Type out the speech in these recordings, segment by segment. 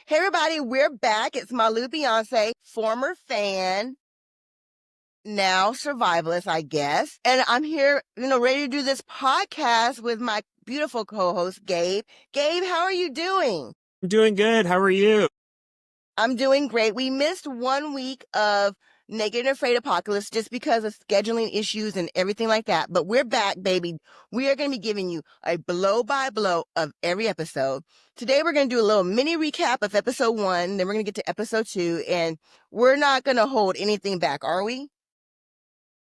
Hey everybody, we're back. It's Malu Beyonce, former fan, now survivalist, I guess. And I'm here, ready to do this podcast with my beautiful co-host, Gabe. Gabe, how are you doing? I'm doing good. How are you? I'm doing great. We missed 1 week of Naked and Afraid Apocalypse just because of scheduling issues and everything like that. But we're back, baby. We are going to be giving you a blow by blow of every episode. Today, we're going to do a little mini recap of episode 1. Then we're going to get to episode 2. And we're not going to hold anything back, are we?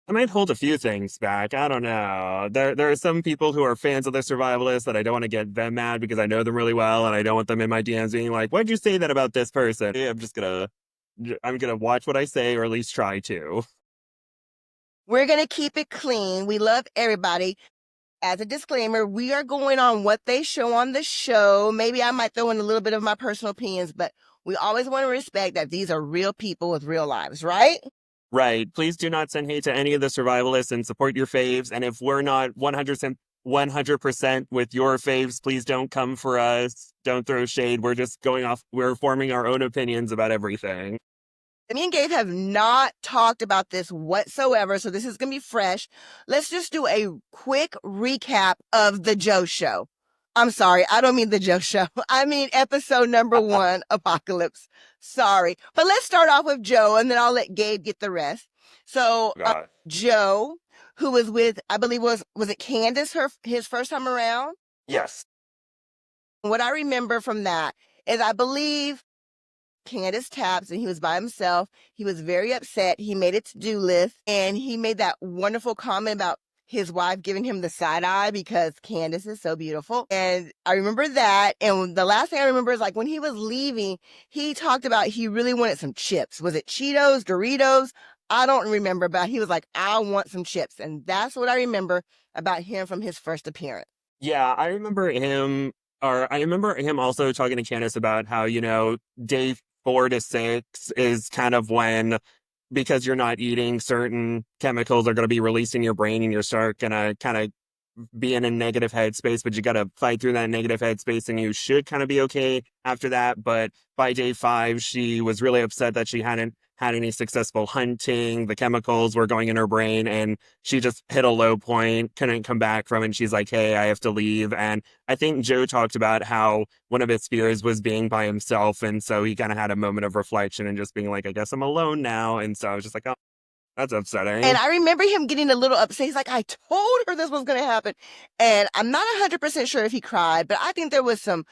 I might hold a few things back. I don't know. There are some people who are fans of the Survivalists that I don't want to get them mad because I know them really well and I don't want them in my DMs being like, "Why'd you say that about this person?" I'm gonna watch what I say or at least try to. We're going to keep it clean. We love everybody. As a disclaimer, we are going on what they show on the show. Maybe I might throw in a little bit of my personal opinions, but we always want to respect that these are real people with real lives, right? Right. Please do not send hate to any of the Survivalists and support your faves. And if we're not 100% with your faves, please don't come for us. Don't throw shade. We're just going off. We're forming our own opinions about everything. Me and Gabe have not talked about this whatsoever, so this is going to be fresh. Let's just do a quick recap of the Joe Show. I'm sorry, I don't mean the Joe Show. I mean episode number 1, Apocalypse. Sorry. But let's start off with Joe, and then I'll let Gabe get the rest. So, God. Joe, who was with, I believe was it Candace, his first time around? Yes. What I remember from that is I believe Candace taps and he was by himself. He was very upset. He made a to-do list and he made that wonderful comment about his wife giving him the side eye because Candace is so beautiful. And I remember that. And the last thing I remember is like when he was leaving, he talked about he really wanted some chips. Was it Cheetos, Doritos? I don't remember, but he was like, I want some chips. And that's what I remember about him from his first appearance. Yeah, I remember him also talking to Candace about how, day 4 to 6 is kind of when, because you're not eating, certain chemicals are going to be released in your brain and you're start going to kind of be in a negative headspace, but you got to fight through that negative headspace and you should kind of be okay after that. But by day 5, she was really upset that she hadn't had any successful hunting. The chemicals were going in her brain and she just hit a low point, couldn't come back from it. And she's like, hey, I have to leave. And I think Joe talked about how one of his fears was being by himself. And so he kind of had a moment of reflection and just being like, I guess I'm alone now. And so I was just like, oh, that's And upsetting. I remember him getting a little upset. He's like, I told her this was going to happen. And I'm not 100% sure if he cried, but I think there was some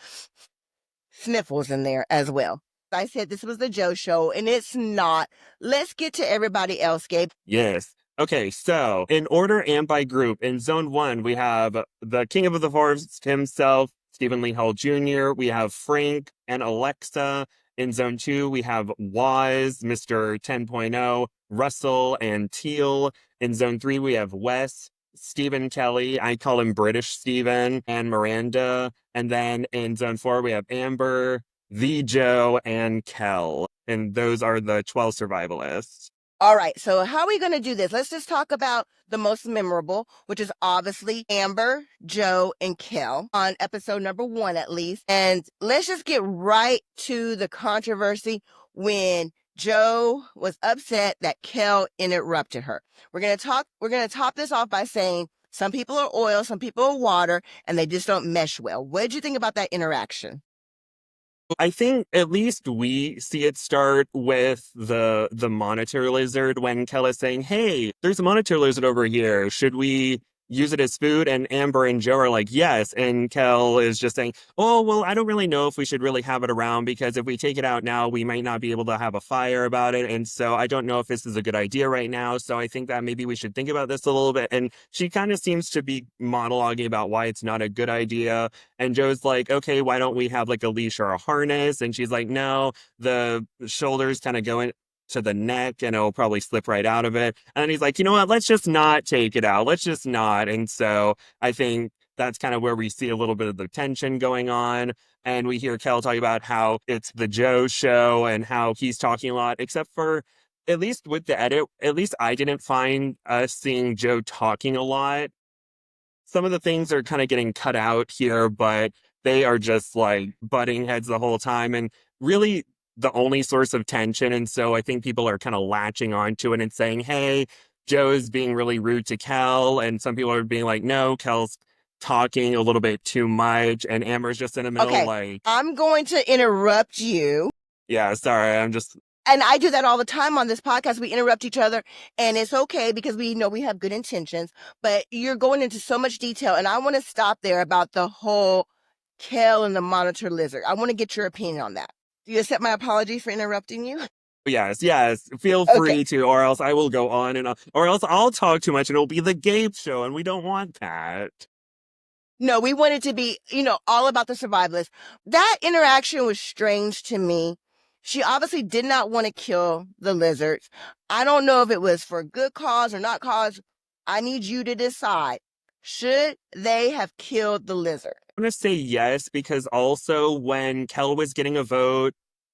sniffles in there as well. I said this was the Joe Show, and it's not. Let's get to everybody else, Gabe. Yes. Okay, so in order and by group, in zone 1, we have the King of the Forest himself, Stephen Lee Hall Jr., we have Frank and Alexa. In zone 2, we have Waz, Mr. 10.0, Russell, and Teal. In zone 3, we have Wes, Stephen Kelly, I call him British Stephen, and Miranda. And then in zone 4, we have Amber, the Joe, and Kel. And those are the 12 survivalists. All right, so how are we going to do this? Let's just talk about the most memorable, which is obviously Amber, Joe, and Kel on episode number 1, at least. And let's just get right to the controversy when Joe was upset that Kel interrupted her. We're going to top this off by saying some people are oil, some people are water, and they just don't mesh well. What did you think about that interaction? I think at least we see it start with the monitor lizard when Kel is saying, hey, there's a monitor lizard over here. Should we use it as food? And Amber and Joe are like, yes. And Kel is just saying, oh, well, I don't really know if we should really have it around because if we take it out now, we might not be able to have a fire about it. And so I don't know if this is a good idea right now. So I think that maybe we should think about this a little bit. And she kind of seems to be monologuing about why it's not a good idea. And Joe's like, okay, why don't we have like a leash or a harness? And she's like, no, the shoulders kind of go in to the neck and it'll probably slip right out of it. And he's like, you know what? Let's just not take it out. Let's just not. And so I think that's kind of where we see a little bit of the tension going on. And we hear Kel talk about how it's the Joe show and how he's talking a lot, except for at least with the edit, at least I didn't find us seeing Joe talking a lot. Some of the things are kind of getting cut out here, but they are just like butting heads the whole time and really the only source of tension. And so I think people are kind of latching onto it and saying, hey, Joe is being really rude to Kel. And some people are being like, no, Kel's talking a little bit too much. And Amber's just in the middle, Okay, like, I'm going to interrupt you. yeah, sorry, I'm just, And I do that all the time on this podcast. We interrupt each other, and it's okay because we know we have good intentions, but you're going into so much detail. And I want to stop there about the whole Kel and the monitor lizard. I want to get your opinion on that. Do you accept my apology for interrupting you? yes, yes, feel Okay. free to, or else I will go on and on, or else I'll talk too much and it'll be the Gabe show, and we don't want that. No, we want it to be, all about the survivalists. That interaction was strange to me. She obviously did not want to kill the lizards. I don't know if it was for good cause or not cause. I need you to decide. Should they have killed the lizard? I'm gonna say yes because also when Kel was getting a vote,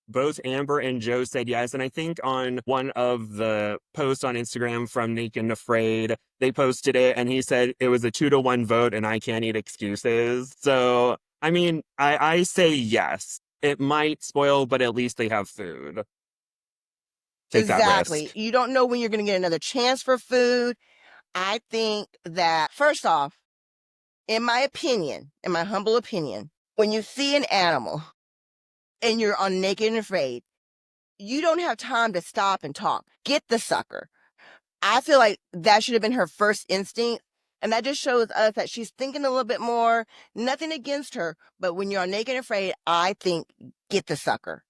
both Amber and Joe said yes. And I think on one of the posts on Instagram from Naked and Afraid, they posted it and he said it was a 2-1 vote and I can't eat excuses. So, I mean, I say yes. It might spoil, but at least they have food. Take that Exactly. risk. You don't know when you're going to get another chance for food. I think that, first off, in my opinion, in my humble opinion, when you see an animal and you're on Naked and Afraid, you don't have time to stop and talk. Get the sucker. I feel like that should have been her first instinct. And that just shows us that she's thinking a little bit more. Nothing against her, but when you're on Naked and Afraid, I think get the sucker.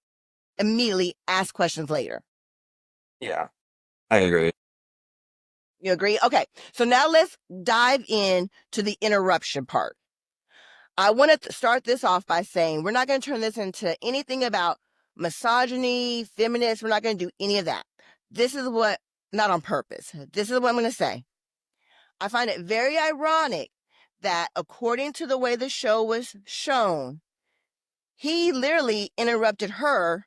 Immediately ask questions later. Yeah, I agree. You agree? Okay. So now let's dive in to the interruption part. I want to start this off by saying we're not going to turn this into anything about misogyny, feminists. We're not going to do any of that. This is what, not on purpose. This is what I'm going to say. I find it very ironic that according to the way the show was shown, he literally interrupted her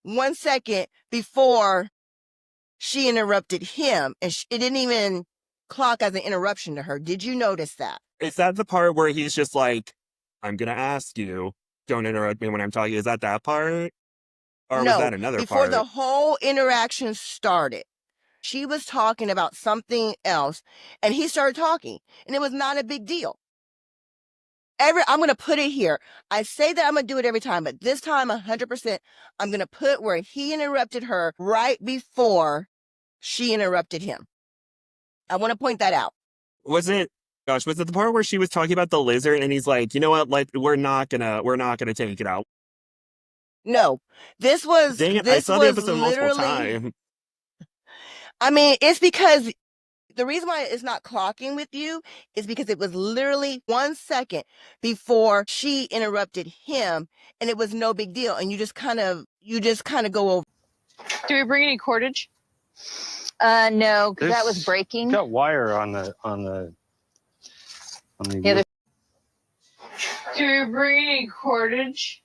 1 second before she interrupted him. And it didn't even clock as an interruption to her. Did you notice that? Is that the part where he's just like, I'm gonna ask you, don't interrupt me when I'm talking? Is that part? Or was No, that another before the part? whole interaction started, she was talking about something else and he started talking and it was not a big deal. I'm going to put it here. I say that I'm going to do it every time, but this time 100%, I'm going to put where he interrupted her right before she interrupted him. I want to point that out. Was it, gosh, was it the part where she was talking about the lizard and he's like, you know what, like we're not gonna take it out. No, this was Dang it, I this saw the was episode multiple literally, times. I mean, it's because the reason why it's not clocking with you is because it was literally 1 second before she interrupted him and it was no big deal. And you just kind of go over. Do we bring any cordage? No, because that was breaking. Got wire on the Yeah, do we bring any cordage?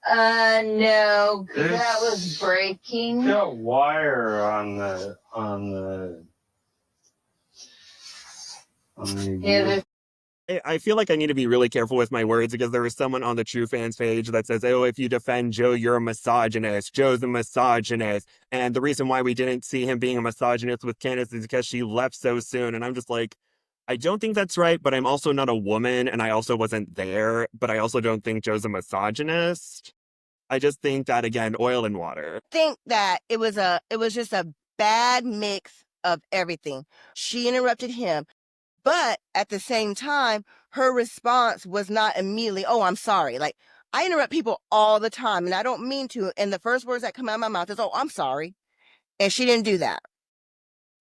No, because that was breaking. got wire on Yeah, I feel like I need to be really careful with my words because there was someone on the True Fans page that says, oh, if you defend Joe, you're a misogynist. Joe's a misogynist. And the reason why we didn't see him being a misogynist with Candace is because she left so soon. And I'm just like, I don't think that's right, but I'm also not a woman and I also wasn't there, but I also don't think Joe's a misogynist. I just think that again, oil and water. I think that it was just a bad mix of everything. She interrupted him, but at the same time, her response was not immediately, "Oh, I'm sorry." Like I interrupt people all the time, and I don't mean to. And the first words that come out of my mouth is, "Oh, I'm sorry," and she didn't do that.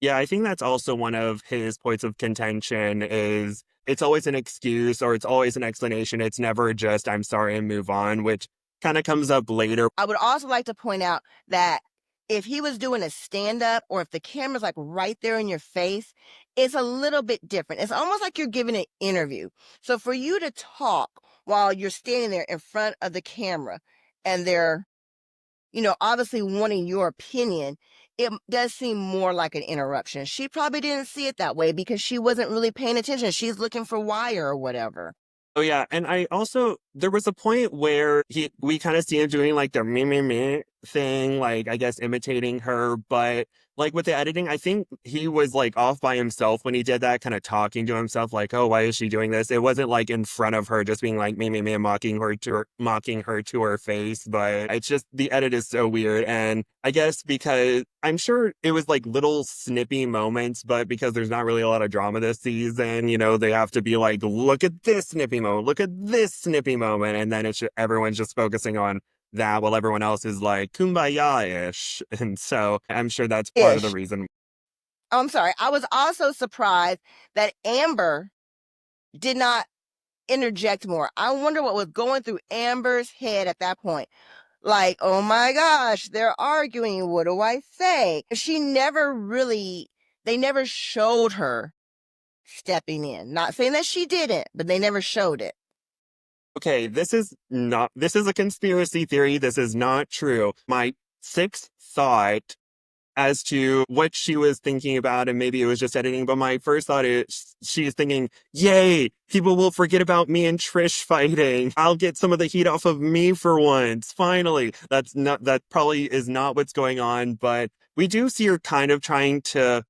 Yeah, I think that's also one of his points of contention is it's always an excuse or it's always an explanation. It's never just I'm sorry and move on, which kind of comes up later. I would also like to point out that if he was doing a stand up or if the camera's like right there in your face, it's a little bit different. It's almost like you're giving an interview. So for you to talk while you're standing there in front of the camera and they're, obviously wanting your opinion, it does seem more like an interruption. She probably didn't see it that way because she wasn't really paying attention. She's looking for wire or whatever. Oh yeah, and I also there was a point where we kind of see him doing like the me thing, like I guess imitating her, but like with the editing, I think he was like off by himself when he did that, kind of talking to himself, like, oh, why is she doing this? It wasn't like in front of her, just being like me, mocking her to her face, but it's just the edit is so weird, and I guess because I'm sure it was like little snippy moments, but because there's not really a lot of drama this season, they have to be like, look at this snippy moment, look at this snippy moment, and then everyone's just focusing on that while everyone else is like kumbaya-ish. And so I'm sure that's part of the Ish. reason. I'm sorry. I was also surprised that Amber did not interject more. I wonder what was going through Amber's head at that point. Like, oh my gosh, they're arguing. What do I say? They never showed her stepping in. Not saying that she didn't, but they never showed it. Okay, this is a conspiracy theory. This is not true. My sixth thought as to what she was thinking about, and maybe it was just editing, but my first thought is she's thinking, yay, people will forget about me and Trish fighting. I'll get some of the heat off of me for once, finally. That probably is not what's going on, but we do see her kind of trying to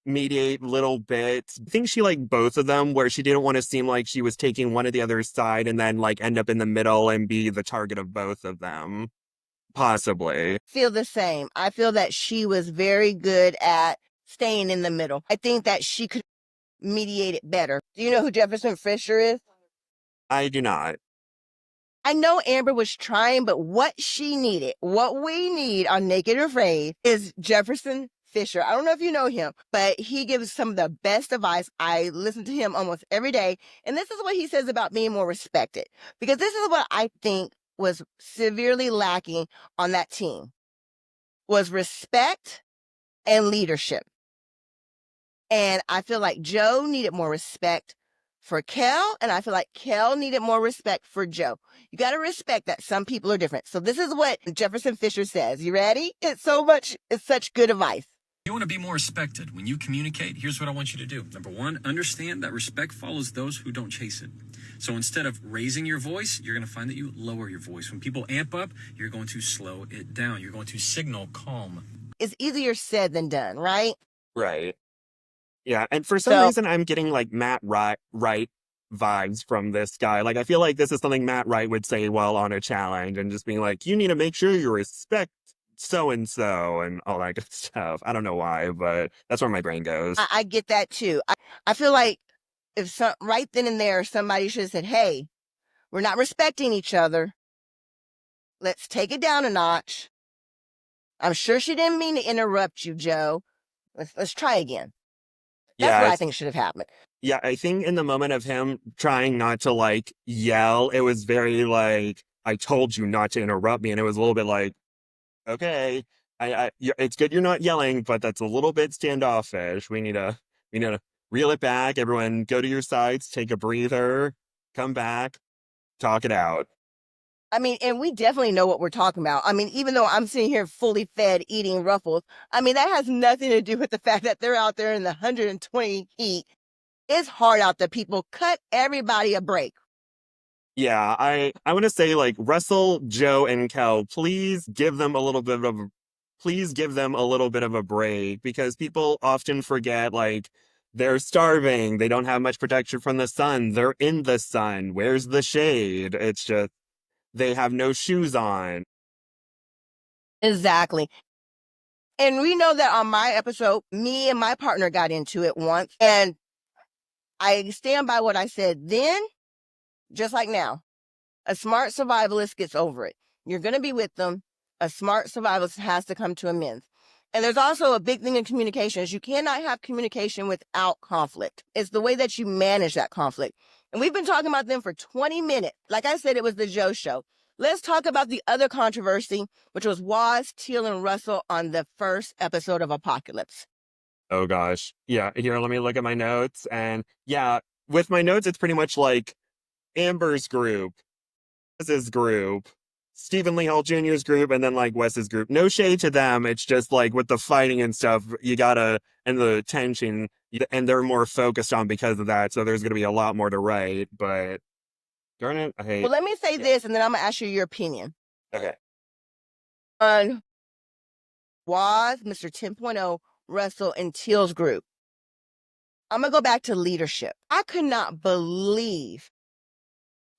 mediate little bits. I think she liked both of them, where she didn't want to seem like she was taking one or the other side and then like end up in the middle and be the target of both of them. Possibly. Feel the same. I feel that she was very good at staying in the middle. I think that she could mediate it better. Do you know who Jefferson Fisher is? I do not. I know Amber was trying, but what we need on Naked and Afraid is Jefferson Fisher. I don't know if you know him, but he gives some of the best advice. I listen to him almost every day. And this is what he says about being more respected, because this is what I think was severely lacking on that team, was respect and leadership. And I feel like Joe needed more respect for Kel, and I feel like Kel needed more respect for Joe. You got to respect that some people are different. So this is what Jefferson Fisher says. You ready? It's such good advice. You want to be more respected. When you communicate, here's what I want you to do. Number one, understand that respect follows those who don't chase it. So instead of raising your voice, you're going to find that you lower your voice. When people amp up, you're going to slow it down. You're going to signal calm. It's easier said than done, right? Right. Yeah, and for some reason, I'm getting like Matt Wright vibes from this guy. Like, I feel like this is something Matt Wright would say while on a challenge, and just being like, you need to make sure you respect so and so and all that good stuff. I don't know why, but that's where my brain goes. I get that too. I feel like right then and there, somebody should have said, hey, we're not respecting each other. Let's take it down a notch. I'm sure she didn't mean to interrupt you, Joe. Let's try again. That's what I think should have happened. Yeah, I think in the moment of him trying not to like yell, it was very like, I told you not to interrupt me. And it was a little bit like, okay, it's good you're not yelling, but that's a little bit standoffish. We need to reel it back. Everyone go to your sides, take a breather, come back, talk it out. I mean, and we definitely know what we're talking about. I mean, even though I'm sitting here fully fed eating Ruffles, I mean, that has nothing to do with the fact that they're out there in the 120 heat. It's hard out there, people. Cut everybody a break. Yeah, I want to say like Russell, Joe, and Kel, please give them a little bit of a break, because people often forget like they're starving, they don't have much protection from the sun, they're in the sun. Where's the shade? It's just they have no shoes on. Exactly. And we know that on my episode, me and my partner got into it once, and I stand by what I said then, just like now. A smart survivalist gets over it. You're going to be with them. A smart survivalist has to come to amends. And there's also a big thing in communication is you cannot have communication without conflict. It's the way that you manage that conflict. And we've been talking about them for 20 minutes. Like I said, it was the Joe show. Let's talk about the other controversy, which was Waz, Teal, and Russell on the first episode of Apocalypse. Oh gosh. Yeah, here, let me look at my notes. And yeah, with my notes, it's pretty much like Amber's group, Wes's group, Stephen Lee Hall Jr.'s group, and then like Wes's group. No shade to them. It's just like with the fighting and stuff, and the tension, and they're more focused on because of that. So there's going to be a lot more to write. But Darn it, I hate. Well, let me say this, and then I'm gonna ask you your opinion Okay. on Waz, Mr. 10.0, Russell, and Teal's group. I'm gonna go back to leadership. I could not believe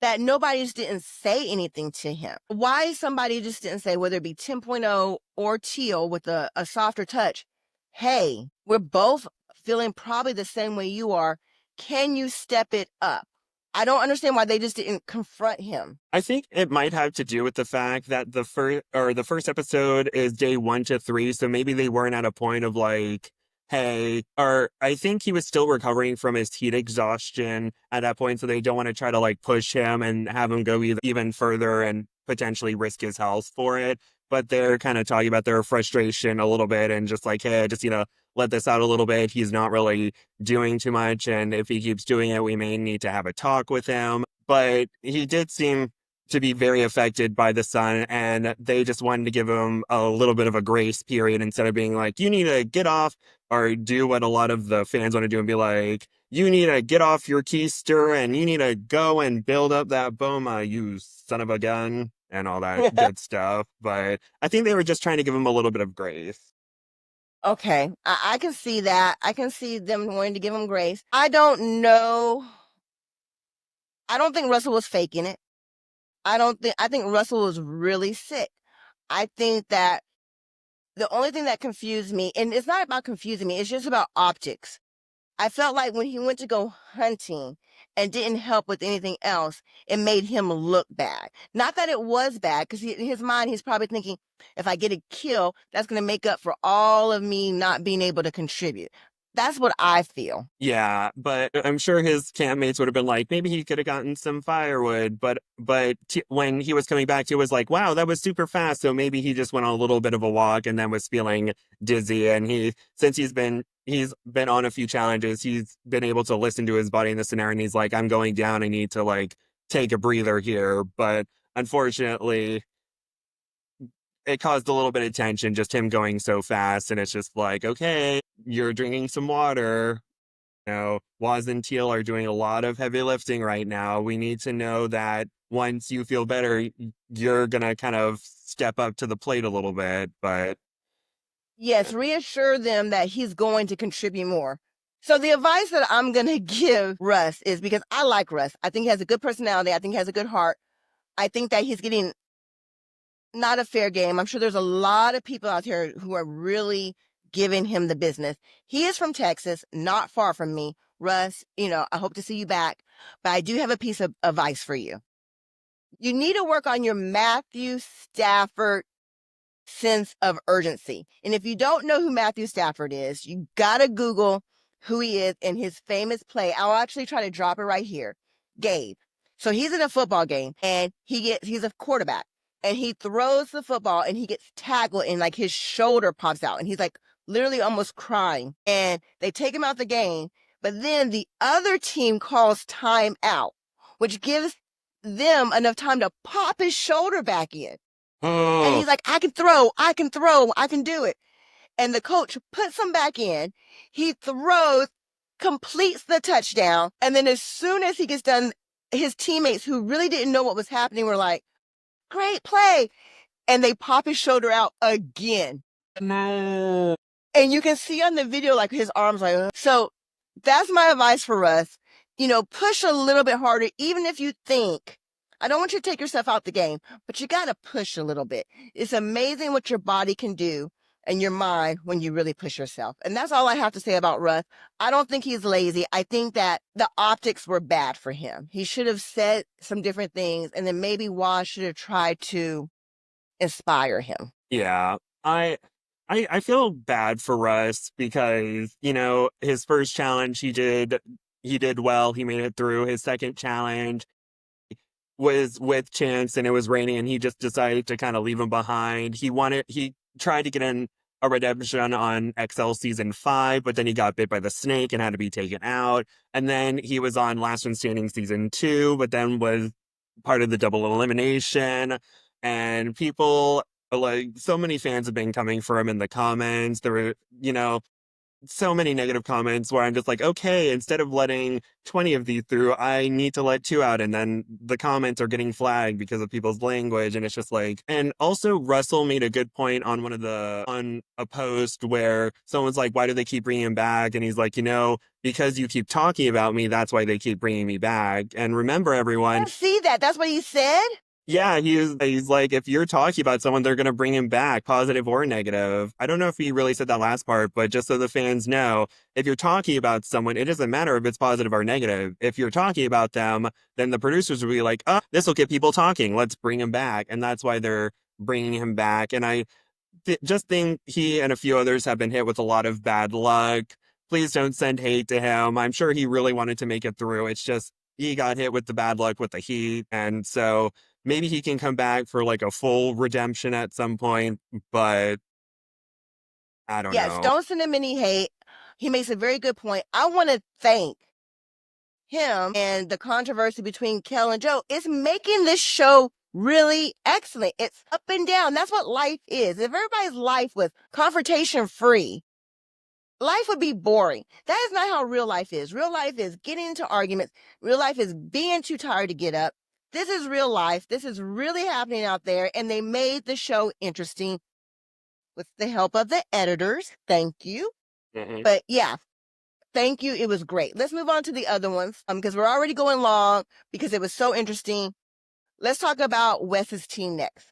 that nobody just didn't say anything to him. Why somebody just didn't say, whether it be 10.0 or Teal with a softer touch, hey, we're both feeling probably the same way you are. Can you step it up? I don't understand why they just didn't confront him. I think it might have to do with the fact that the first episode is day 1 to 3, so maybe they weren't at a point of like, hey, or I think he was still recovering from his heat exhaustion at that point, so they don't want to try to like push him and have him go even further and potentially risk his health for it. But they're kind of talking about their frustration a little bit and just like, hey, I just let this out a little bit. He's not really doing too much, and if he keeps doing it, we may need to have a talk with him. But he did seem to be very affected by the sun, and they just wanted to give him a little bit of a grace period instead of being like, you need to get off, or do what a lot of the fans want to do and be like, you need to get off your keister and you need to go and build up that boma, you son of a gun, and all that good stuff. But I think they were just trying to give him a little bit of grace. Okay, I can see that. I can see them wanting to give him grace. I don't know. I don't think Russell was faking it. I think Russell was really sick. I think that the only thing that confused me, and it's not about confusing me, it's just about optics. I felt like when he went to go hunting and didn't help with anything else, it made him look bad. Not that it was bad, because in his mind, he's probably thinking, if I get a kill, that's going to make up for all of me not being able to contribute. That's what I feel. Yeah, but I'm sure his campmates would have been like, maybe he could have gotten some firewood. But when he was coming back, he was like, wow, that was super fast. So maybe he just went on a little bit of a walk and then was feeling dizzy. And since he's been on a few challenges, he's been able to listen to his body in the scenario. And he's like, I'm going down. I need to like take a breather here. But unfortunately, it caused a little bit of tension, just him going so fast. And it's just like, okay, you're drinking some water. Waz and Teal are doing a lot of heavy lifting right now. We need to know that once you feel better, you're going to kind of step up to the plate a little bit. But Yes, reassure them that he's going to contribute more. So the advice that I'm going to give Russ is, because I like Russ. I think he has a good personality. I think he has a good heart. I think that he's getting not a fair game. I'm sure there's a lot of people out there who are really giving him the business. He is from Texas, not far from me. Russ, I hope to see you back, but I do have a piece of advice for you. You need to work on your Matthew Stafford sense of urgency. And if you don't know who Matthew Stafford is, you gotta Google who he is in his famous play. I'll actually try to drop it right here. Gabe. So he's in a football game and he's a quarterback and he throws the football and he gets tackled and like his shoulder pops out and he's like literally almost crying, and they take him out the game. But then the other team calls time out, which gives them enough time to pop his shoulder back in. And he's like, I can throw, I can do it. And the coach puts him back in. He throws, completes the touchdown. And then as soon as he gets done, his teammates who really didn't know what was happening were like, great play. And they pop his shoulder out again. no. And you can see on the video, like his arms like, ugh. So that's my advice for Russ. Push a little bit harder, even if you think, I don't want you to take yourself out the game, but you got to push a little bit. It's amazing what your body can do and your mind when you really push yourself. And that's all I have to say about Russ. I don't think he's lazy. I think that the optics were bad for him. He should have said some different things, and then maybe Waz should have tried to inspire him. Yeah, I feel bad for Russ because, his first challenge he did well. He made it through. His second challenge was with Chance and it was raining and he just decided to kind of leave him behind. He tried to get in a redemption on XL season 5, but then he got bit by the snake and had to be taken out. And then he was on Last One Standing season 2, but then was part of the double elimination. And people, like, so many fans have been coming for him in the comments. There were, so many negative comments where I'm just like, okay, instead of letting 20 of these through, I need to let 2 out. And then the comments are getting flagged because of people's language. And it's just like, and also Russell made a good point on on a post where someone's like, why do they keep bringing him back? And he's like, because you keep talking about me, that's why they keep bringing me back. And remember, I everyone, didn't see that. That's what he said? yeah, he's like, if you're talking about someone, they're going to bring him back, positive or negative. I don't know if he really said that last part, but just so the fans know, if you're talking about someone, it doesn't matter if it's positive or negative. If you're talking about them, then the producers will be like, oh, this will get people talking. Let's bring him back. And that's why they're bringing him back. And I just think he and a few others have been hit with a lot of bad luck. Please don't send hate to him. I'm sure he really wanted to make it through. It's just he got hit with the bad luck with the heat. And so maybe he can come back for like a full redemption at some point, but I don't Yes, know. don't send him any hate. He makes a very good point. I want to thank him, and the controversy between Kel and Joe is making this show really excellent. It's up and down. That's what life is. If everybody's life was confrontation free, life would be boring. That is not how real life is. Real life is getting into arguments. Real life is being too tired to get up. This is real life. This is really happening out there. And they made the show interesting with the help of the editors. Thank you. Mhm. But yeah, thank you. It was great. Let's move on to the other ones because we're already going long because it was so interesting. Let's talk about Wes's team next.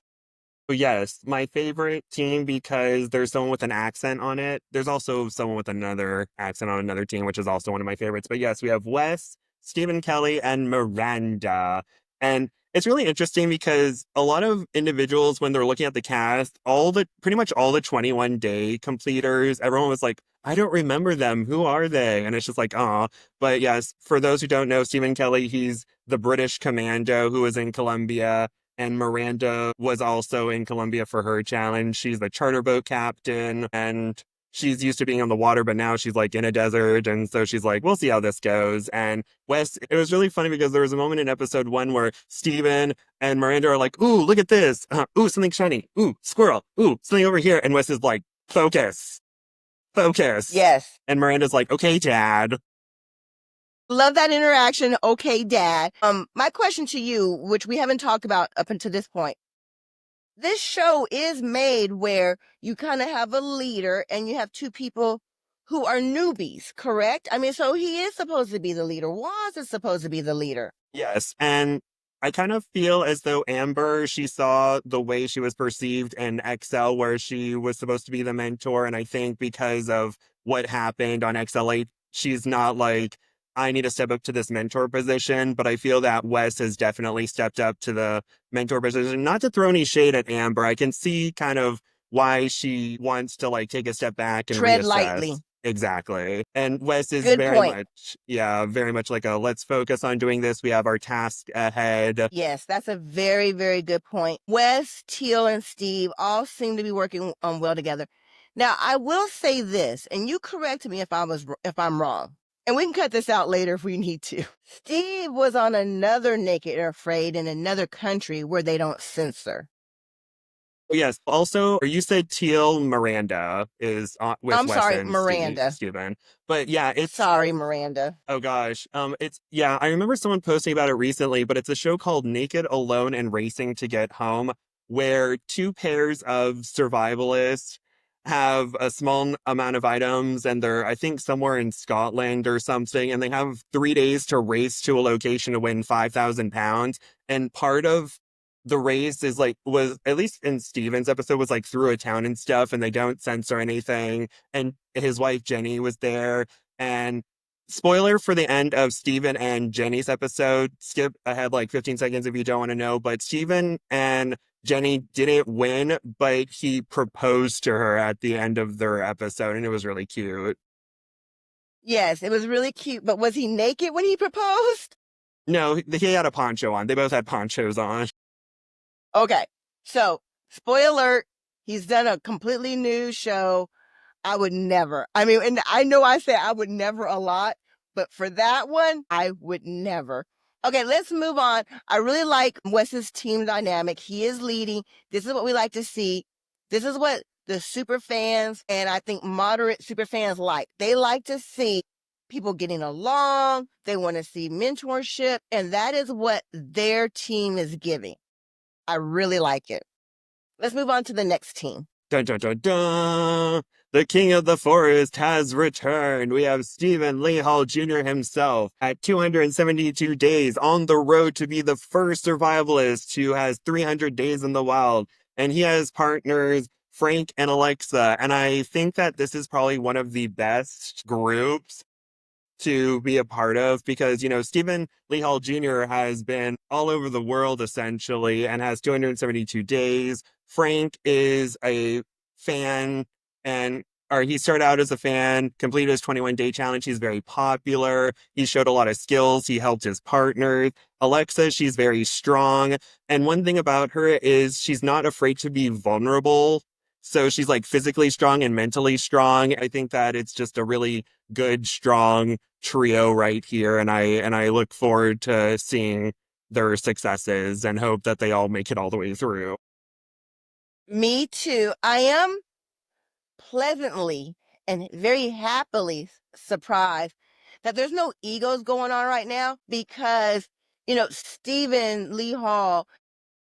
Yes, my favorite team because there's someone with an accent on it. There's also someone with another accent on another team, which is also one of my favorites. But yes, we have Wes, Stephen Kelly, and Miranda. And it's really interesting because a lot of individuals, when they're looking at the cast, pretty much all the 21-day completers, everyone was like, I don't remember them. Who are they? And it's just like, oh. But yes, for those who don't know, Stephen Kelly, he's the British commando who was in Colombia, and Miranda was also in Colombia for her challenge. She's the charter boat captain, and she's used to being on the water, but now she's like in a desert. And so she's like, we'll see how this goes. And Wes, it was really funny because there was a moment in episode 1 where Steven and Miranda are like, ooh, look at this. Ooh, something shiny. Ooh, squirrel. Ooh, something over here. And Wes is like, focus, focus. Yes. And Miranda's like, okay, Dad. Love that interaction. Okay, Dad. My question to you, which we haven't talked about up until this point. This show is made where you kind of have a leader and you have 2 people who are newbies, correct? I mean, so he is supposed to be the leader. Waz is supposed to be the leader. Yes, and I kind of feel as though Amber, she saw the way she was perceived in XL, where she was supposed to be the mentor, and I think because of what happened on XL8, she's not like, I need to step up to this mentor position, but I feel that Wes has definitely stepped up to the mentor position. Not to throw any shade at Amber, I can see kind of why she wants to like take a step back and Tread reassess. lightly. Exactly. And Wes is Good point. very much like a let's focus on doing this. We have our task ahead. Yes, that's a very, very good point. Wes, Teal, and Steve all seem to be working well together. Now, I will say this, and you correct me if I'm wrong. And we can cut this out later if we need to. Steve was on another Naked and Afraid in another country where they don't censor. Yes. Also, you said Teal Miranda is with I'm Wes sorry, and Miranda. Steven. But yeah, it's Sorry, Miranda. oh gosh. It's yeah, I remember someone posting about it recently, but it's a show called Naked, Alone, and Racing to Get Home, where 2 pairs of survivalists have a small amount of items and they're, I think, somewhere in Scotland or something, and they have 3 days to race to a location to win £5,000. And part of the race is like, was at least in Steven's episode, was like through a town and stuff, and they don't censor anything. And his wife Jenny was there. And spoiler for the end of Steven and Jenny's episode, skip ahead like 15 seconds if you don't want to know, but Steven and Jenny didn't win, but he proposed to her at the end of their episode, and it was really cute. Yes, it was really cute, but was he naked when he proposed? No, he had a poncho on. They both had ponchos on. Okay, so spoiler alert, he's done a completely new show. I would never. I mean, and I know I say I would never a lot, but for that one, I would never. Okay, let's move on. I really like Wes's team dynamic. He is leading. This is what we like to see. This is what the super fans, and I think moderate super fans like. They like to see people getting along. They want to see mentorship, and that is what their team is giving. I really like it. Let's move on to the next team. Dun, dun, dun, dun. The king of the forest has returned. We have Stephen Lee Hall Jr. himself at 272 days on the road to be the first survivalist who has 300 days in the wild. And he has partners Frank and Alexa. And I think that this is probably one of the best groups to be a part of because, Stephen Lee Hall Jr. has been all over the world essentially and has 272 days. Frank is a fan or he started out as a fan, completed his 21-day challenge. He's very popular. He showed a lot of skills. He helped his partner. Alexa, she's very strong. And one thing about her is she's not afraid to be vulnerable. So she's like physically strong and mentally strong. I think that it's just a really good, strong trio right here. And I look forward to seeing their successes and hope that they all make it all the way through. Me too. I am pleasantly and very happily surprised that there's no egos going on right now because, Stephen Lee Hall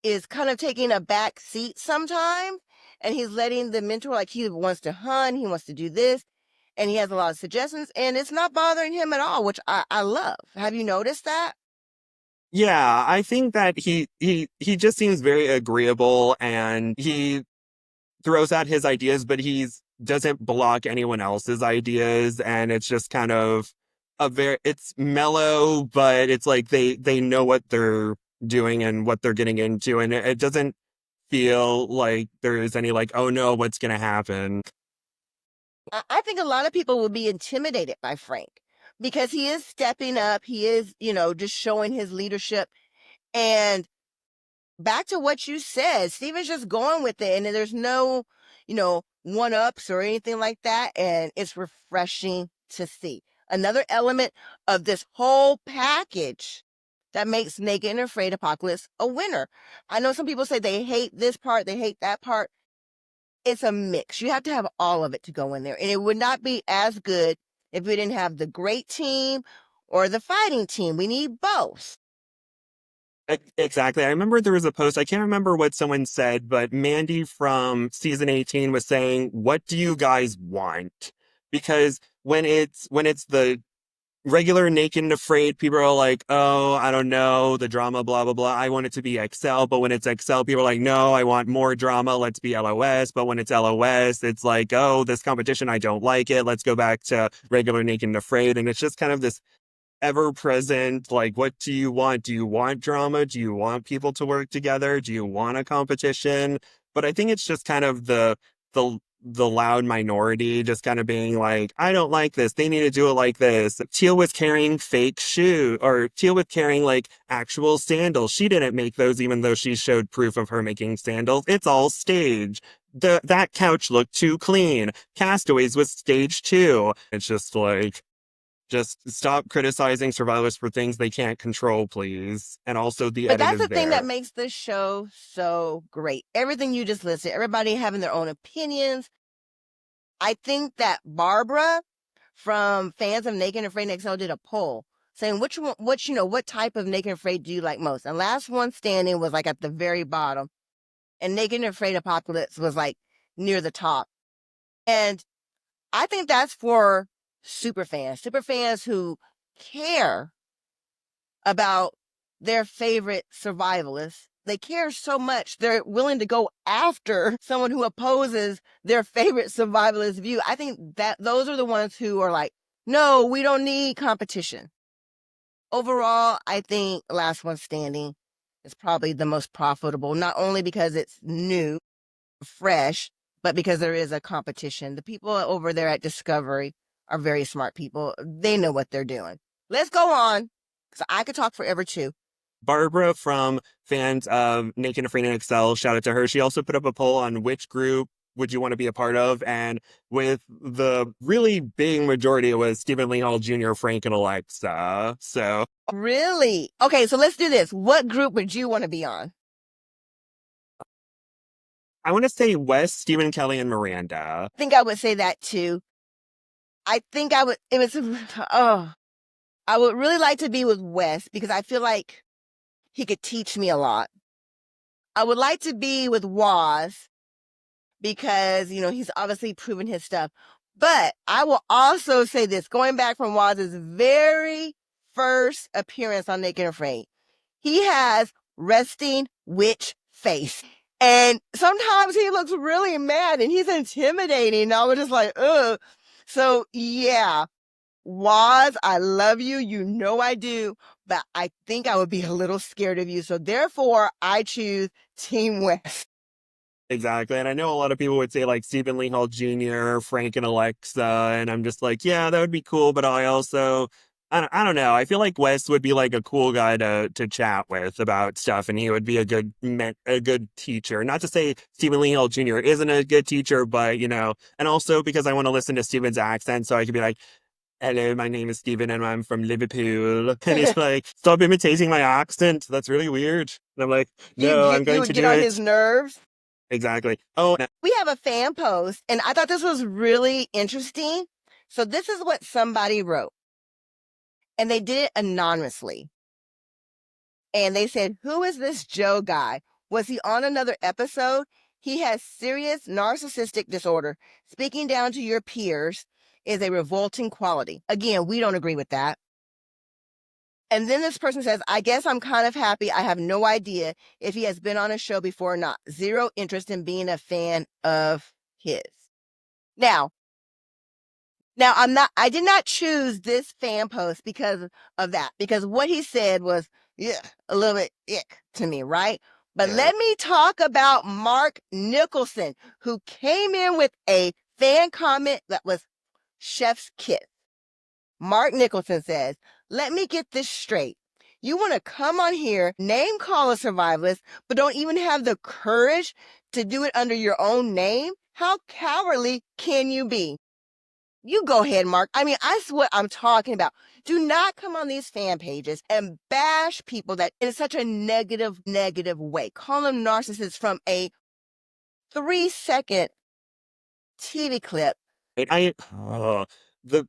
is kind of taking a back seat sometimes and he's letting the mentor, like he wants to hunt, he wants to do this, and he has a lot of suggestions and it's not bothering him at all, which I love. Have you noticed that? Yeah, I think that he just seems very agreeable and he throws out his ideas, but he's doesn't block anyone else's ideas. And it's just kind of it's mellow, but it's like they know what they're doing and what they're getting into. And it doesn't feel like there is any like, oh no, what's going to happen? I think a lot of people will be intimidated by Frank because he is stepping up. He is, just showing his leadership. And back to what you said, Steven's just going with it. And there's no, one-ups or anything like that. And it's refreshing to see. Another element of this whole package that makes Naked and Afraid Apocalypse a winner. I know some people say they hate this part, they hate that part. It's a mix. You have to have all of it to go in there. And it would not be as good if we didn't have the great team or the fighting team. We need both. Exactly. I remember there was a post, I can't remember what someone said, but Mandy from season 18 was saying, what do you guys want? Because when it's the regular Naked and Afraid, people are like, oh, I don't know, the drama, blah, blah, blah. I want it to be XL. But when it's XL, people are like, no, I want more drama. Let's be LOS. But when it's LOS, it's like, oh, this competition, I don't like it. Let's go back to regular Naked and Afraid. And it's just kind of this ever present, like, what do you want? Do you want drama? Do you want people to work together? Do you want a competition? But I think it's just kind of the loud minority just kind of being like, I don't like this. They need to do it like this. Teal was carrying fake shoe, or Teal was carrying like actual sandals. She didn't make those, even though she showed proof of her making sandals. It's all stage. That couch looked too clean. Castaways was stage 2. It's just like, just stop criticizing survivors for things they can't control, please. And also the But edit that's is the thing there. that makes this show so great. Everything you just listed, everybody having their own opinions. I think that Barbara from fans of Naked and Afraid XL did a poll saying what type of Naked and Afraid do you like most? And Last One Standing was like at the very bottom. And Naked and Afraid Apocalypse was like near the top. And I think that's for super fans who care about their favorite survivalists. They care so much, they're willing to go after someone who opposes their favorite survivalist view. I think that those are the ones who are like, no, we don't need competition. Overall, I think Last One Standing is probably the most profitable, not only because it's new, fresh, but because there is a competition. The people over there at Discovery are very smart people. They know what they're doing. Let's go on, because I could talk forever too. Barbara from fans of Naked and Afraid and XL, shout out to her. She also put up a poll on which group would you want to be a part of, and with the really big majority, it was Stephen Lee Hall Jr., Frank, and Alexa. So Really? Okay, so let's do this. What group would you want to be on? I want to say Wes, Stephen, Kelly, and Miranda. I think I would say that too. I think I would, I would really like to be with Wes because I feel like he could teach me a lot. I would like to be with Waz because, he's obviously proven his stuff. But I will also say this, going back from Waz's very first appearance on Naked and Afraid, he has resting witch face. And sometimes he looks really mad and he's intimidating. And I was just like, ugh. So yeah, Waz, I love you. You know I do. But I think I would be a little scared of you. So therefore, I choose Team West. Exactly. And I know a lot of people would say like Stephen Lee Hall Jr., Frank and Alexa. And I'm just like, yeah, that would be cool. But I don't know. I feel like Wes would be like a cool guy to chat with about stuff. And he would be a good teacher. Not to say Stephen Lee Hall Jr. isn't a good teacher, but, and also because I want to listen to Stephen's accent. So I could be like, hello, my name is Stephen and I'm from Liverpool. And he's like, stop imitating my accent. That's really weird. And I'm like, no, I'm You going would to get do on it. his nerves. Exactly. Oh, We have a fan post, and I thought this was really interesting. So this is what somebody wrote, and they did it anonymously. And they said, who is this Joe guy? Was he on another episode? He has serious narcissistic disorder. Speaking down to your peers is a revolting quality. Again, we don't agree with that. And then this person says, I guess I'm kind of happy. I have no idea if he has been on a show before or not. Zero interest in being a fan of his. Now I did not choose this fan post because of that, because what he said was, yeah, a little bit ick to me, right? But yeah. let me talk about Mark Nicholson, who came in with a fan comment that was chef's kiss. Mark Nicholson says, let me get this straight. You want to come on here, name call a survivalist, but don't even have the courage to do it under your own name? How cowardly can you be? You go ahead, Mark. I mean, that's what I'm talking about. Do not come on these fan pages and bash people that in such a negative way. Call them narcissists from a 3-second TV clip. The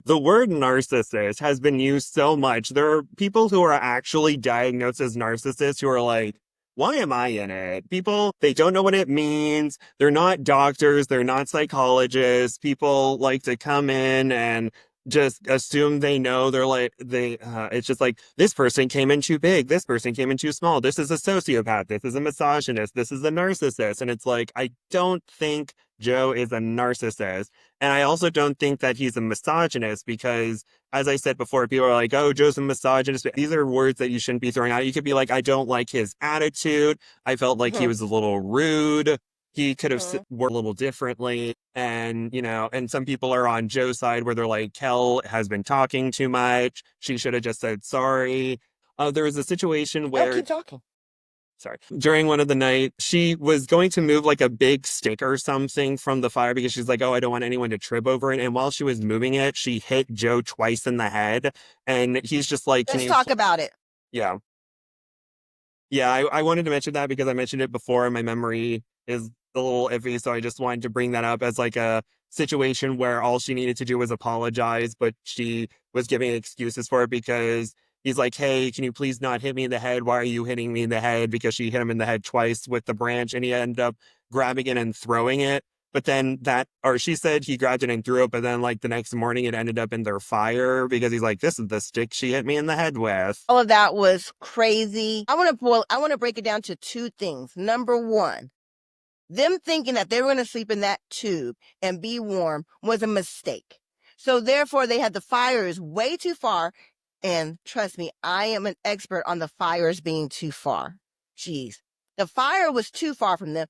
word narcissist has been used so much. There are people who are actually diagnosed as narcissists who are like, why am I in it? People, they don't know what it means. They're not doctors. They're not psychologists. People like to come in and just assume they know. It's just like, this person came in too big. This person came in too small. This is a sociopath. This is a misogynist. This is a narcissist. And it's like, I don't think Joe is a narcissist. And I also don't think that he's a misogynist because, as I said before, people are like, oh, Joe's a misogynist. These are words that you shouldn't be throwing out. You could be like, I don't like his attitude. I felt like he was a little rude. He could have worked a little differently. And, and some people are on Joe's side where they're like, Kel has been talking too much. She should have just said sorry. There was a situation where... keep talking. Sorry. During one of the night, she was going to move like a big stick or something from the fire because she's like, oh, I don't want anyone to trip over it. And while she was moving it, she hit Joe twice in the head. And he's just like, Let's talk about it. Yeah. Yeah, I wanted to mention that because I mentioned it before and my memory is a little iffy. So I just wanted to bring that up as like a situation where all she needed to do was apologize, but she was giving excuses for it because he's like, hey, can you please not hit me in the head? Why are you hitting me in the head? Because she hit him in the head twice with the branch and he ended up grabbing it and throwing it. But then she said he grabbed it and threw it, but then like the next morning it ended up in their fire because he's like, this is the stick she hit me in the head with. All of that was crazy. I want to break it down to two things. Number one, them thinking that they were going to sleep in that tube and be warm was a mistake. So therefore they had the fires way too far. And trust me, I am an expert on the fires being too far. Jeez. The fire was too far from them.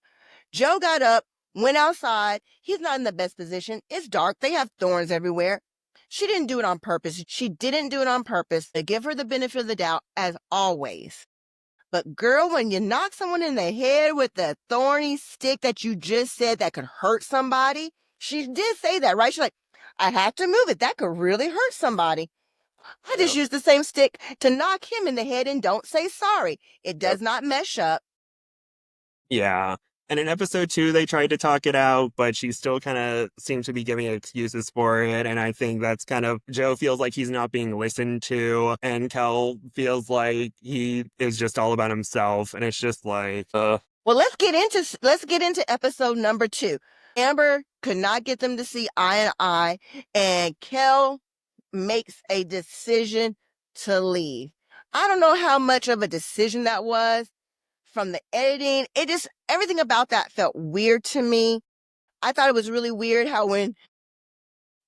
Joe got up, went outside. He's not in the best position. It's dark. They have thorns everywhere. She didn't do it on purpose. She didn't do it on purpose. To give her the benefit of the doubt, as always. But girl, when you knock someone in the head with the thorny stick that you just said that could hurt somebody, she did say that, right? She's like, I had to move it. That could really hurt somebody. I just used the same stick to knock him in the head and don't say sorry. It does not mesh up. Yeah. And in episode 2, they tried to talk it out, but she still kind of seemed to be giving excuses for it. And I think that's kind of, Joe feels like he's not being listened to, and Kel feels like he is just all about himself. And it's just like, Well, let's get into episode number 2. Amber could not get them to see eye in eye, and Kel makes a decision to leave. I don't know how much of a decision that was. From the editing, everything about that felt weird to me. I thought it was really weird how when,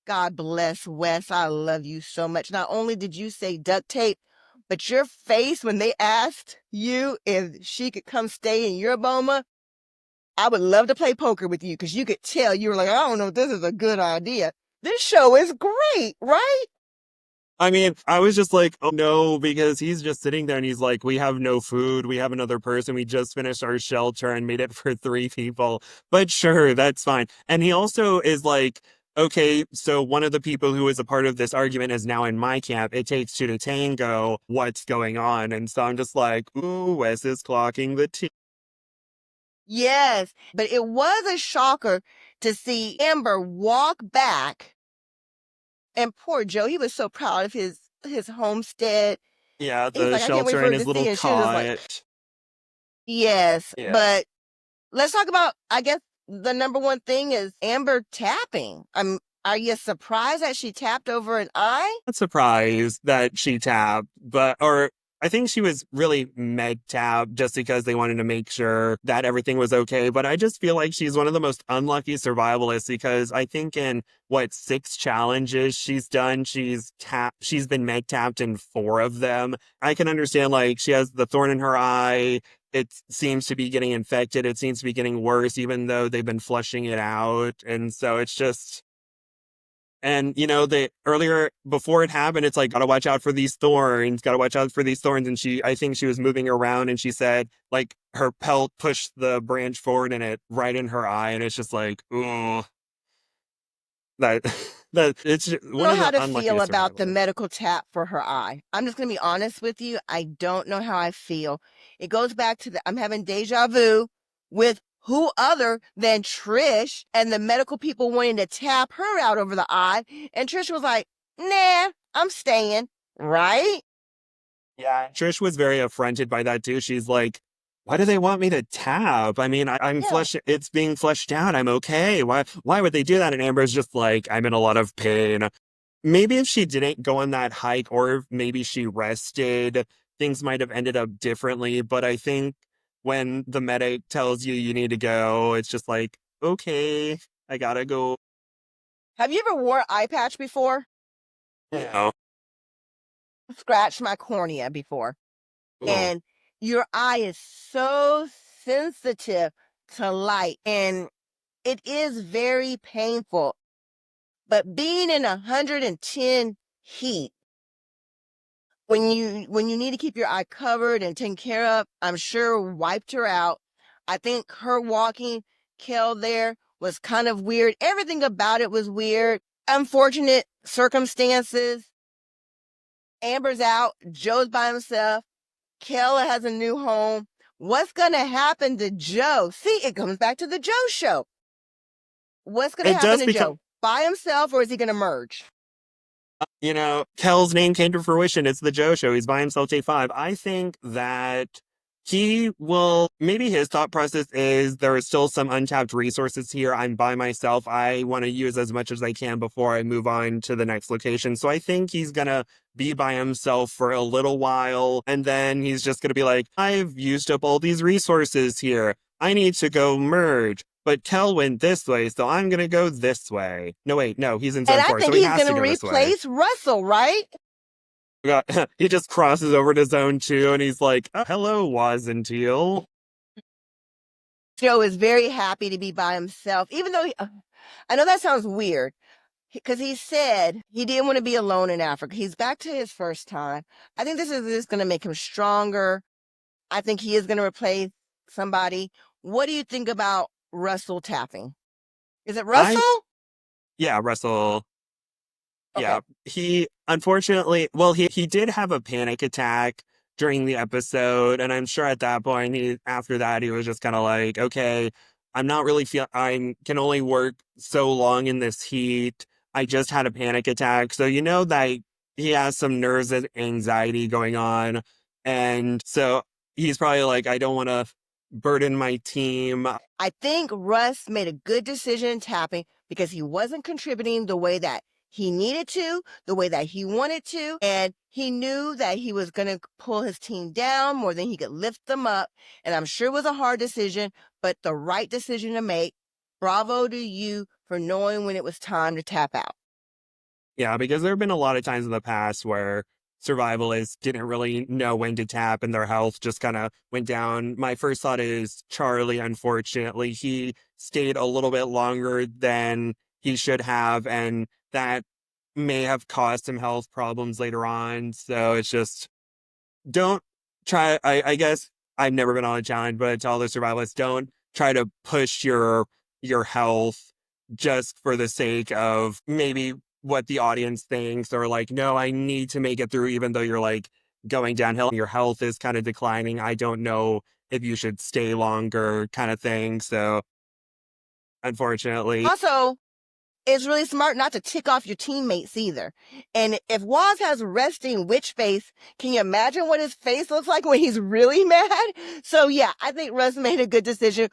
God bless Wes, I love you so much. Not only did you say duct tape, but your face when they asked you if she could come stay in your boma, I would love to play poker with you because you could tell you were like, I don't know if this is a good idea. This show is great, right? I mean, I was just like, oh no, because he's just sitting there and he's like, we have no food. We have another person. We just finished our shelter and made it for 3 people. But sure, that's fine. And he also is like, okay, so one of the people who is a part of this argument is now in my camp. It takes 2 to tango. What's going on? And so I'm just like, ooh, Wes is clocking the T. Yes, but it was a shocker to see Amber walk back. And poor Joe, he was so proud of his homestead. Yeah, He's the like, I can't wait shelter for and her his to see. little And she was like, cot. yes, Yeah. but let's talk about, I guess, the number one thing is Amber tapping. Are you surprised that she tapped over an eye? Not surprised that she tapped, or I think she was really med tapped just because they wanted to make sure that everything was okay. But I just feel like she's one of the most unlucky survivalists because I think in 6 challenges she's done, she's been med tapped in 4 of them. I can understand like she has the thorn in her eye. It seems to be getting infected. It seems to be getting worse, even though they've been flushing it out. And so it's just. And, they earlier before it happened, it's like, gotta watch out for these thorns, gotta watch out for these thorns. And I think she was moving around and she said, like, her pelt pushed the branch forward and it right in her eye. And it's just like, ooh, that, it's one I don't know of how the to feel unluckiest about the survivalists. medical tap for her eye. I'm just going to be honest with you. I don't know how I feel. It goes back to I'm having deja vu with who other than Trish and the medical people wanting to tap her out over the eye. And Trish was like, nah, I'm staying. Right? Yeah. Trish was very affronted by that too. She's like, why do they want me to tap? I mean, I'm Yeah. it's being fleshed out. I'm okay. Why would they do that? And Amber's just like, I'm in a lot of pain. Maybe if she didn't go on that hike or if maybe she rested, things might have ended up differently. But I think when the medic tells you you need to go, it's just like, okay, I gotta go. Have you ever wore eye patch before? No. Scratched my cornea before. Ooh. And your eye is so sensitive to light. And it is very painful. But being in 110 heat, when you need to keep your eye covered and taken care of, I'm sure wiped her out. I think her walking Kel there was kind of weird. Everything about it was weird. Unfortunate circumstances. Amber's out. Joe's by himself. Kel has a new home. What's going to happen to Joe? See, it comes back to the Joe show. What's going to happen to Joe? By himself, or is he going to merge? Kel's name came to fruition. It's the Joe Show. He's by himself day 5. I think that maybe his thought process is there are still some untapped resources here. I'm by myself. I want to use as much as I can before I move on to the next location. So I think he's going to be by himself for a little while. And then he's just going to be like, I've used up all these resources here. I need to go merge. But Kel went this way, so I'm going to go this way. No, wait, no, he's in zone 4, And I think so he he's has to going to go this way. replace Russell, right? He just crosses over to zone 2 and he's like, oh, hello, Wazenteel. Joe is very happy to be by himself, even though I know that sounds weird because he said he didn't want to be alone in Africa. He's back to his first time. I think this is just going to make him stronger. I think he is going to replace somebody. What do you think about Russell tapping? Is it Russell? Yeah, Russell. Okay. Yeah, he unfortunately, he did have a panic attack during the episode. And I'm sure at that point, after that, he was just kind of like, okay, I'm not really I can only work so long in this heat. I just had a panic attack. So, that he has some nerves and anxiety going on. And so he's probably like, I don't want to burden my team. I think Russ made a good decision in tapping because he wasn't contributing the way that he needed to, the way that he wanted to, and he knew that he was going to pull his team down more than he could lift them up. And I'm sure it was a hard decision, but the right decision to make. Bravo to you for knowing when it was time to tap out. Yeah, because there have been a lot of times in the past where survivalists didn't really know when to tap and their health just kind of went down. My first thought is Charlie, unfortunately. He stayed a little bit longer than he should have, and that may have caused some health problems later on. So it's just, don't try. I guess I've never been on a challenge, but to all the survivalists, don't try to push your health just for the sake of maybe what the audience thinks, or like, no, I need to make it through, even though you're like going downhill, your health is kind of declining. I don't know if you should stay longer, kind of thing. So unfortunately. Also, it's really smart not to tick off your teammates either. And if Waz has resting witch face, can you imagine what his face looks like when he's really mad? So yeah, I think Russ made a good decision.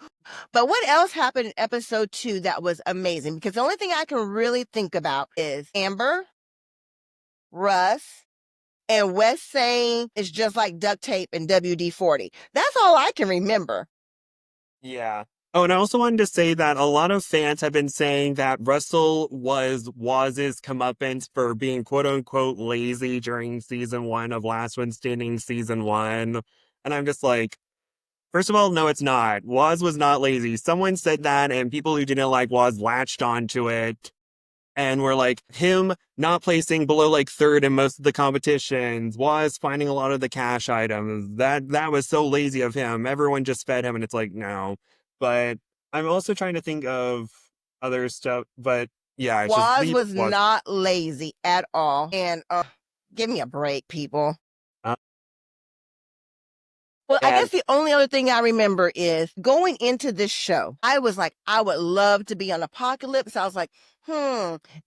But what else happened in episode 2 that was amazing? Because the only thing I can really think about is Amber, Russ, and Wes saying it's just like duct tape and WD-40. That's all I can remember. Yeah. Oh, and I also wanted to say that a lot of fans have been saying that Russell was Waz's comeuppance for being quote unquote lazy during season 1 of Last One Standing season 1. And I'm just like, first of all, no, it's not. Waz was not lazy. Someone said that, and people who didn't like Waz latched onto it. And were like, him not placing below like third in most of the competitions, was finding a lot of the cash items. That was so lazy of him. Everyone just fed him, and it's like, no. But I'm also trying to think of other stuff. But yeah, it's Waz just was not lazy at all. And give me a break, people. Well, I guess the only other thing I remember is going into this show, I was like, I would love to be on Apocalypse. I was like,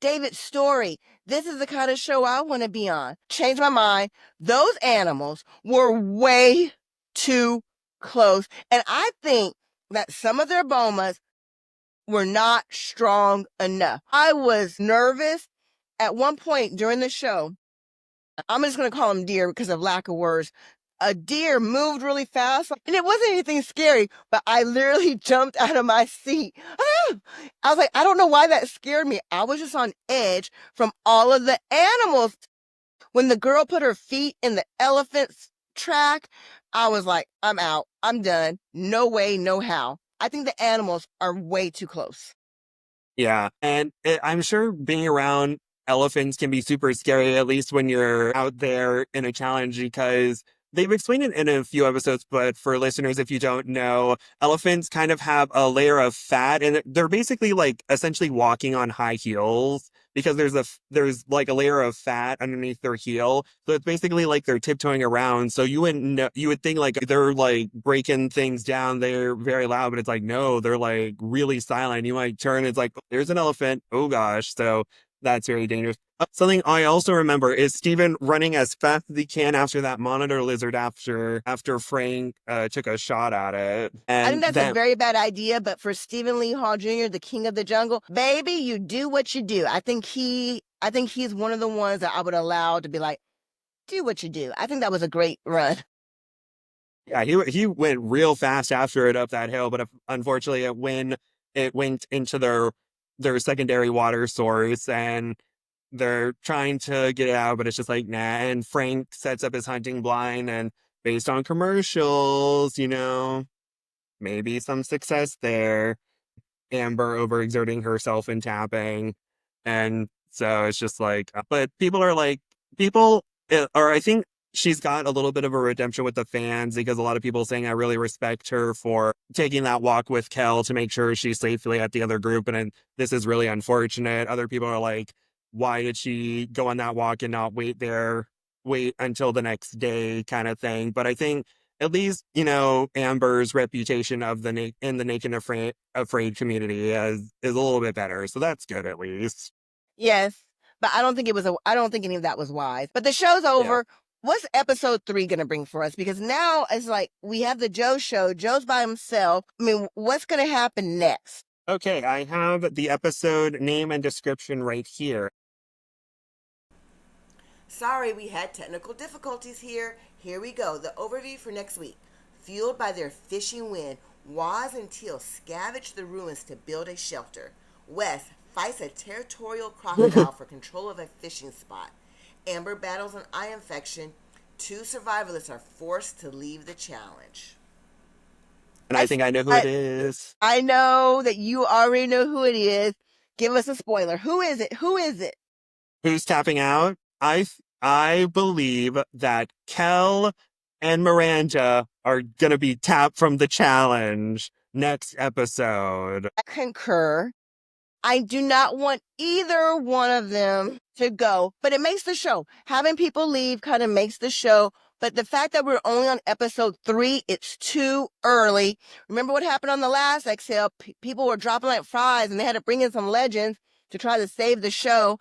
David's story. This is the kind of show I want to be on. Changed my mind. Those animals were way too close. And I think that some of their bomas were not strong enough. I was nervous at one point during the show. I'm just going to call them deer because of lack of words. A deer moved really fast, and it wasn't anything scary, but I literally jumped out of my seat. I was like, I don't know why that scared me. I was just on edge from all of the animals. When the girl put her feet in the elephant's track, I was like, I'm out. I'm done. No way, no how. I think the animals are way too close. Yeah, and I'm sure being around elephants can be super scary, at least when you're out there in a challenge, because they've explained it in a few episodes, but for listeners, if you don't know, elephants kind of have a layer of fat, and they're basically like essentially walking on high heels because there's like a layer of fat underneath their heel. So it's basically like they're tiptoeing around. So you would think like they're like breaking things down. They're very loud, but it's like, no, they're like really silent. You might turn, it's like, there's an elephant. Oh gosh. So that's very dangerous. Something I also remember is Steven running as fast as he can after that monitor lizard after Frank took a shot at it. And I think that's a very bad idea, but for Stephen Lee Hall Jr., the king of the jungle, baby, you do what you do. I think he's one of the ones that I would allow to be like, do what you do. I think that was a great run. Yeah, he went real fast after it up that hill, but unfortunately when it went into their secondary water source, and they're trying to get it out, but it's just like, nah. And Frank sets up his hunting blind, and based on commercials, maybe some success there. Amber overexerting herself and tapping. And so it's just like, but or I think she's got a little bit of a redemption with the fans, because a lot of people saying I really respect her for taking that walk with Kel to make sure she's safely at the other group. And this is really unfortunate. Other people are like, why did she go on that walk and not wait there wait until the next day kind of thing. But I think at least, Amber's reputation of in the Naked Afraid community is a little bit better. So that's good at least. Yes, but I don't think I don't think any of that was wise. But the show's Yeah. over. What's episode 3 going to bring for us? Because now it's like we have the Joe show. Joe's by himself. I mean, what's going to happen next? Okay, I have the episode name and description right here. Sorry, we had technical difficulties here. Here we go. The overview for next week. Fueled by their fishing wind, Waz and Teal scavenge the ruins to build a shelter. Wes fights a territorial crocodile for control of a fishing spot. Amber battles an eye infection. 2 survivalists are forced to leave the challenge. And I think I know who it is. I know that you already know who it is. Give us a spoiler. Who is it? Who is it? Who's tapping out? I believe that Kel and Miranda are going to be tapped from the challenge next episode. I concur. I do not want either one of them to go, but it makes the show. Having people leave kind of makes the show. But the fact that we're only on episode 3, it's too early. Remember what happened on the last Exhale? People were dropping like flies and they had to bring in some legends to try to save the show.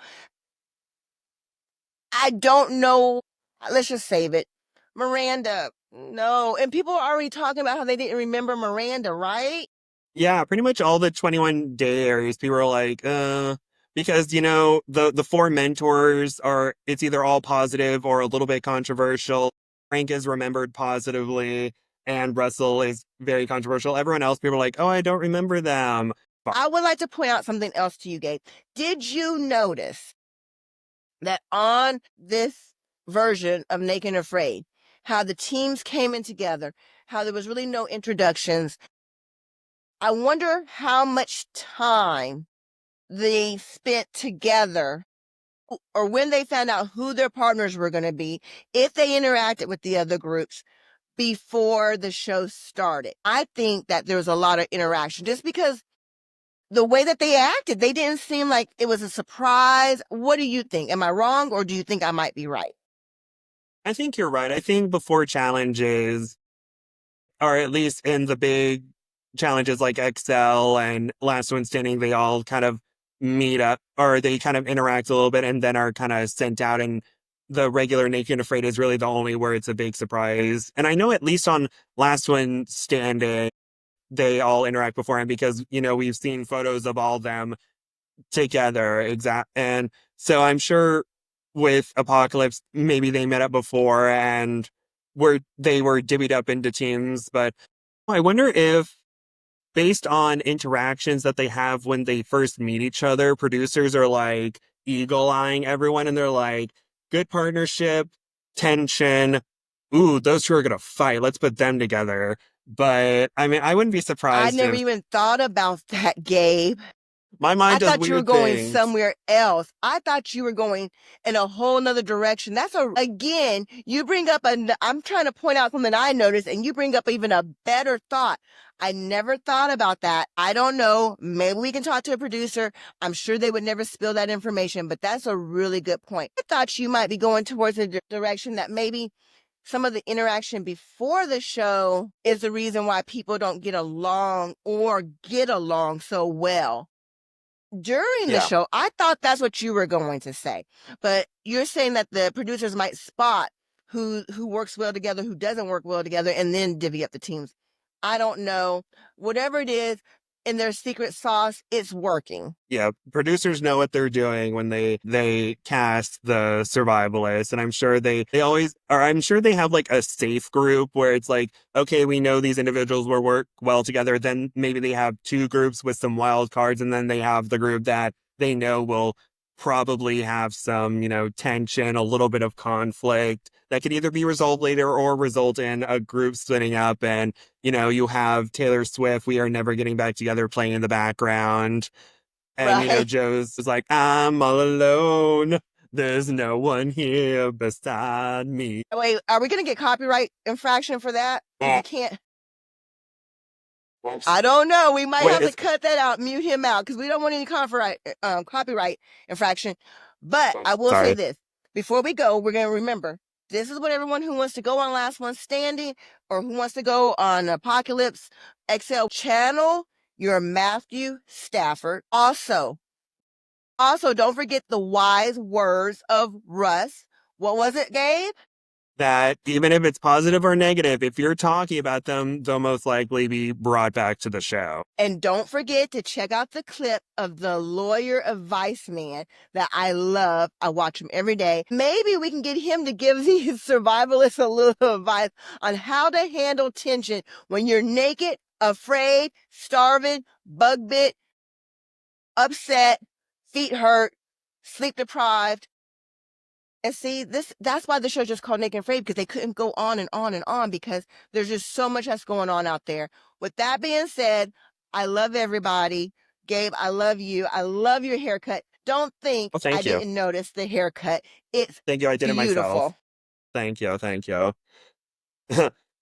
I don't know. Let's just save it. Miranda, no. And people are already talking about how they didn't remember Miranda, right? Yeah, pretty much all the 21 day areas, people are like, because, the 4 mentors it's either all positive or a little bit controversial. Frank is remembered positively, and Russell is very controversial. Everyone else, people are like, oh, I don't remember them. I would like to point out something else to you, Gabe. Did you notice that on this version of Naked and Afraid, how the teams came in together, how there was really no introductions? I wonder how much time they spent together or when they found out who their partners were going to be, if they interacted with the other groups before the show started. I think that there was a lot of interaction just because the way that they acted, they didn't seem like it was a surprise. What do you think? Am I wrong, or do you think I might be right? I think you're right. I think before challenges, or at least in the big challenges like Excel and Last One Standing, they all kind of meet up, or they kind of interact a little bit and then are kind of sent out. And the regular Naked and Afraid is really the only where it's a big surprise. And I know at least on Last One Standing, they all interact beforehand because, we've seen photos of all them together. And so I'm sure with Apocalypse, maybe they met up before and they were divvied up into teams. But I wonder if, based on interactions that they have when they first meet each other, producers are like eagle-eyeing everyone and they're like, good partnership, tension. Ooh, those 2 are going to fight. Let's put them together. But I mean, I wouldn't be surprised. I never even thought about that, Gabe. My mind does I thought you were weird going things. somewhere else. I thought you were going in a whole nother direction. Again, you bring up I'm trying to point out something I noticed, and you bring up even a better thought. I never thought about that. I don't know. Maybe we can talk to a producer. I'm sure they would never spill that information, but that's a really good point. I thought you might be going towards a direction that maybe some of the interaction before the show is the reason why people don't get along or get along so well during the show. I thought that's what you were going to say, but you're saying that the producers might spot who works well together, who doesn't work well together, and then divvy up the teams. I don't know. Whatever it is in their secret sauce, it's working. Yeah, producers know what they're doing when they cast the survivalists, and I'm sure they always, or I'm sure they have like a safe group where it's like, okay, we know these individuals will work well together. Then maybe they have 2 groups with some wild cards, and then they have the group that they know will probably have some, tension, a little bit of conflict that could either be resolved later or result in a group splitting up. And, you have Taylor Swift, We Are Never Getting Back Together, playing in the background. And, Right. Joe's like, I'm all alone. There's no one here beside me. Wait, are we going to get copyright infraction for that? You can't. I don't know. We might have to cut that out, mute him out, because we don't want any copyright infraction. But I will say this. Before we go, we're going to remember, This is what everyone who wants to go on Last One Standing or who wants to go on Apocalypse XL channel your Matthew Stafford. Also, don't forget the wise words of Russ. What was it, Gabe? That even if it's positive or negative, if you're talking about them, they'll most likely be brought back to the show. And don't forget to check out the clip of the lawyer advice man that I love. I watch him every day. Maybe we can get him to give these survivalists a little advice on how to handle tension when you're naked, afraid, starving, bug bit, upset, feet hurt, sleep deprived. And see, that's why the show's just called Naked and Afraid, because they couldn't go on and on and on because there's just so much that's going on out there. With that being said, I love everybody. Gabe, I love you. I love your haircut. Don't think Thank you. didn't notice the haircut. It's Thank you. I did it beautiful. myself. Thank you. Thank you.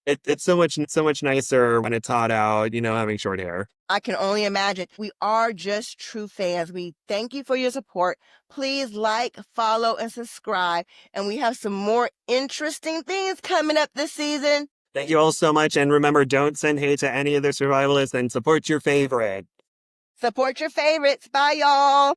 It's so much nicer when it's hot out, having short hair. I can only imagine. We are just true fans. We thank you for your support. Please like, follow, and subscribe. And we have some more interesting things coming up this season. Thank you all so much. And remember, don't send hate to any of the survivalists and support your favorite. Support your favorites. Bye, y'all.